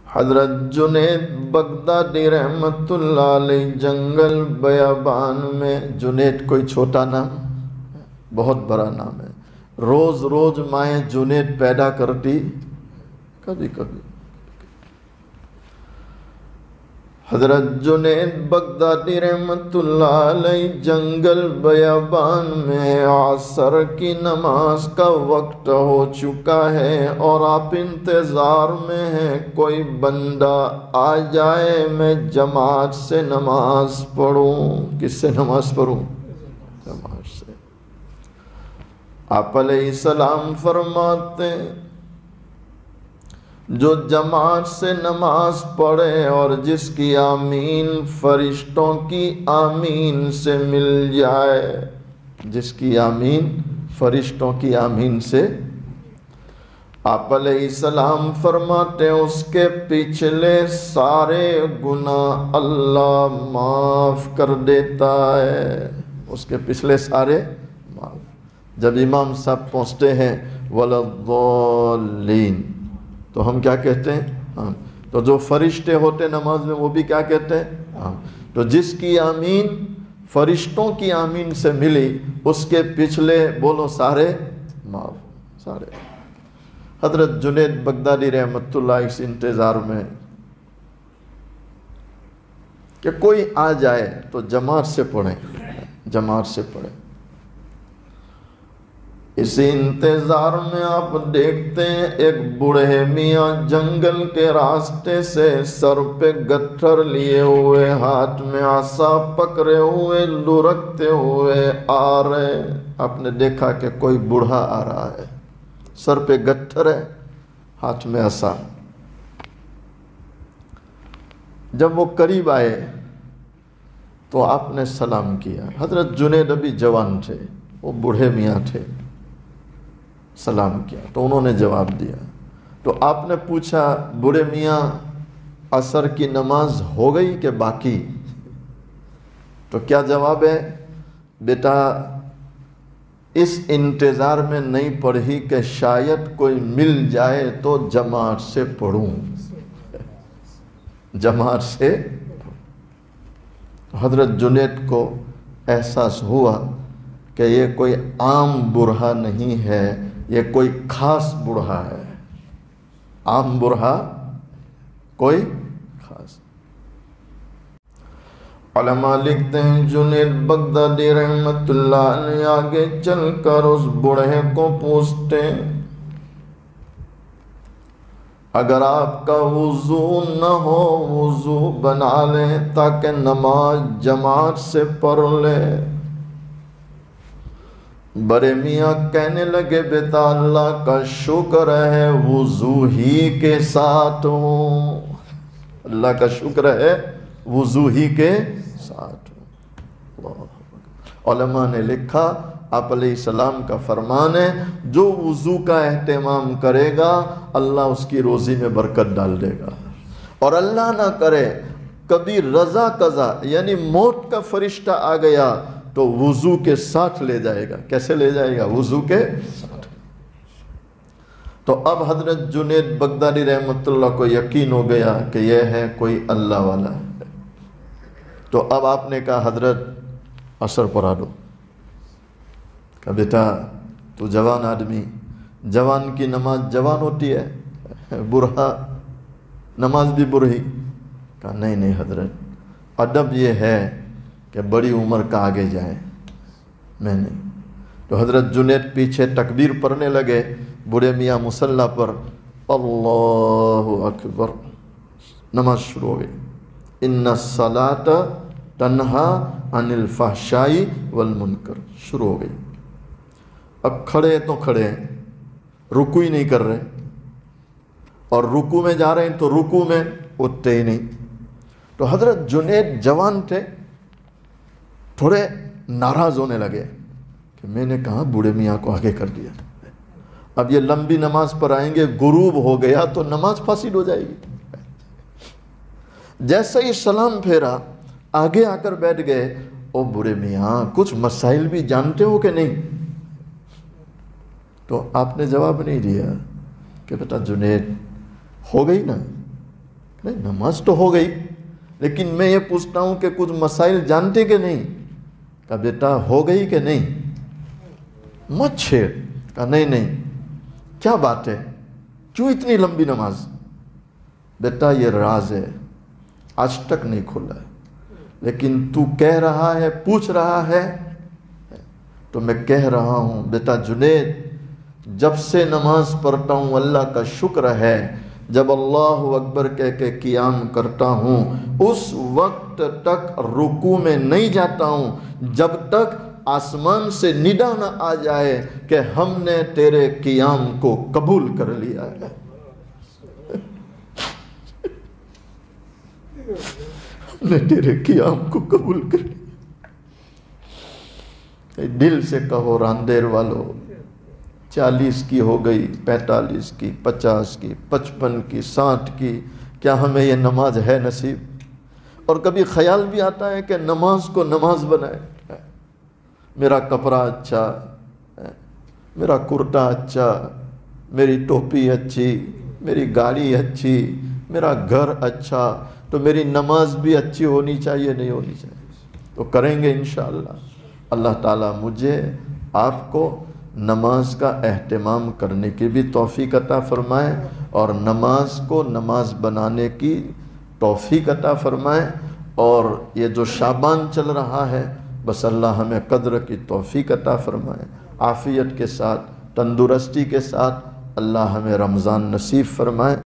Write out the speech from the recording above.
حضرت جنید بغدادی رحمت اللہ علیہ جنگل بیابان میں، جنید کوئی چھوٹا نام، بہت بڑا نام ہے، روز روز مائیں جنید پیدا کرتی کبھی کبھی۔ حضرت جنید بغدادی رحمت اللہ علیہ جنگل بیابان میں، عصر کی نماز کا وقت ہو چکا ہے اور آپ انتظار میں ہیں کوئی بندہ آ جائے، میں جماعت سے نماز پڑھوں۔ کس سے نماز پڑھوں؟ جماعت سے۔ آپ علیہ السلام فرماتے ہیں جو جماعت سے نماز پڑھے اور جس کی آمین فرشتوں کی آمین سے مل جائے، جس کی آمین فرشتوں کی آمین سے، آپ علیہ السلام فرماتے ہیں اس کے پچھلے سارے گناہ اللہ معاف کر دیتا ہے، اس کے پچھلے سارے معاف۔ جب امام صاحب پہنچتے ہیں وَلَضَّالِّينَ تو ہم کیا کہتے ہیں؟ تو جو فرشتے ہوتے نماز میں وہ بھی کیا کہتے ہیں؟ تو جس کی آمین فرشتوں کی آمین سے ملی، اس کے پچھلے بولو سارے معاف، سارے۔ حضرت جنید بغدادی رحمت اللہ اس انتظار میں کہ کوئی آ جائے تو جماعت سے پڑھیں، جماعت سے پڑھیں۔ اسی انتظار میں آپ دیکھتے ہیں ایک بوڑھے میاں جنگل کے راستے سے سر پہ گٹھر لیے ہوئے، ہاتھ میں عصا پکڑے ہوئے، لڑکتے ہوئے آ رہے۔ آپ نے دیکھا کہ کوئی بوڑھا آ رہا ہے، سر پہ گٹھر ہے، ہاتھ میں عصا۔ جب وہ قریب آئے تو آپ نے سلام کیا۔ حضرت جنید ابھی جوان تھے، وہ بوڑھے میاں تھے، سلام کیا تو انہوں نے جواب دیا۔ تو آپ نے پوچھا بوڑھے میاں عصر کی نماز ہو گئی کہ باقی؟ تو کیا جواب ہے؟ بیٹا اس انتظار میں نہیں پڑھی کہ شاید کوئی مل جائے تو جماعت سے پڑھوں، جماعت سے۔ حضرت جنید کو احساس ہوا کہ یہ کوئی عام بوڑھا نہیں ہے، یہ کوئی خاص بوڑھا ہے، عام بوڑھا کوئی خاص۔ علماء لکھتے ہیں جنید بغدادی رحمت اللہ علیہ آگے چل کر اس بوڑھے کو پوچھتے ہیں اگر آپ کا وضو نہ ہو وضو بنا لیں تاکہ نماز جماعت سے پڑھ لے۔ بڑے میاں کہنے لگے بیٹا اللہ کا شکر ہے وضو ہی کے ساتھ ہوں، اللہ کا شکر ہے وضو ہی کے ساتھ ہوں۔ علماء نے لکھا آپ علیہ السلام کا فرمان ہے جو وضو کا اہتمام کرے گا اللہ اس کی روزی میں برکت ڈال دے گا، اور اللہ نہ کرے کبھی رضا قضا یعنی موت کا فرشتہ آ گیا تو وضو کے ساتھ لے جائے گا۔ کیسے لے جائے گا؟ وضو کے ساتھ۔ تو اب حضرت جنید بغدادی رحمت اللہ کو یقین ہو گیا کہ یہ ہے کوئی اللہ والا ہے۔ تو اب آپ نے کہا حضرت عصر پڑھا دو۔ کہا بیٹا تو جوان آدمی، جوان کی نماز جوان ہوتی ہے، بوڑھا نماز بھی بوڑھی۔ کہا نہیں نہیں حضرت، ادب یہ ہے کہ بڑی عمر کا آگے جائے، میں نہیں۔ تو حضرت جنید پیچھے تکبیر پڑھنے لگے، بوڑھے میاں مصلی پر اللہ اکبر، نماز شروع ہو گئی۔ ان الصلاۃ تنہا عن الفحشاء والمنکر شروع ہو گئی۔ اب کھڑے تو کھڑے ہیں، رکوع ہی نہیں کر رہے، اور رکوع میں جا رہے ہیں تو رکوع میں اٹھتے ہی نہیں۔ تو حضرت جنید جوان تھے، تھوڑے ناراض ہونے لگے کہ میں نے کہا بوڑھے میاں کو آگے کر دیا، اب یہ لمبی نماز پر آئیں گے، غروب ہو گیا تو نماز فاسد ہو جائے گی۔ جیسے ہی سلام پھیرا آگے آ کر بیٹھ گئے، او بوڑھے میاں کچھ مسائل بھی جانتے ہو کہ نہیں؟ تو آپ نے جواب نہیں دیا کہ بیٹا جنید ہو گئی نا، نہیں نماز تو ہو گئی، لیکن میں یہ پوچھتا ہوں کہ کچھ مسائل جانتے کہ نہیں؟ کہا بیٹا ہو گئی کہ نہیں؟ مت چھیڑ۔ کہا نہیں کیا بات ہے، کیوں اتنی لمبی نماز؟ بیٹا یہ راز ہے، آج تک نہیں کھلا ہے، لیکن تو کہہ رہا ہے، پوچھ رہا ہے تو میں کہہ رہا ہوں بیٹا جنید، جب سے نماز پڑھتا ہوں اللہ کا شکر ہے، جب اللہ اکبر کہہ کے قیام کرتا ہوں اس وقت تک رکوع میں نہیں جاتا ہوں جب تک آسمان سے ندا نہ آ جائے کہ ہم نے تیرے قیام کو قبول کر لیا ہے۔ ہم نے تیرے قیام کو قبول کر لیا۔ دل سے کہو راندیر والو، 40 کی ہو گئی، 45 کی، 50 کی، 55 کی، 60 کی، کیا ہمیں یہ نماز ہے نصیب؟ اور کبھی خیال بھی آتا ہے کہ نماز کو نماز بنائے، میرا کپڑا اچھا، میرا کرتا اچھا، میری ٹوپی اچھی، میری گاڑی اچھی، میرا گھر اچھا، تو میری نماز بھی اچھی ہونی چاہیے، نہیں ہونی چاہیے؟ تو کریں گے انشاءاللہ۔ اللہ تعالیٰ مجھے آپ کو نماز کا اہتمام کرنے کی بھی توفیق عطا فرمائے اور نماز کو نماز بنانے کی توفیق عطا فرمائے، اور یہ جو شعبان چل رہا ہے بس اللہ ہمیں قدر کی توفیق عطا فرمائے، عافیت کے ساتھ، تندرستی کے ساتھ اللہ ہمیں رمضان نصیب فرمائے۔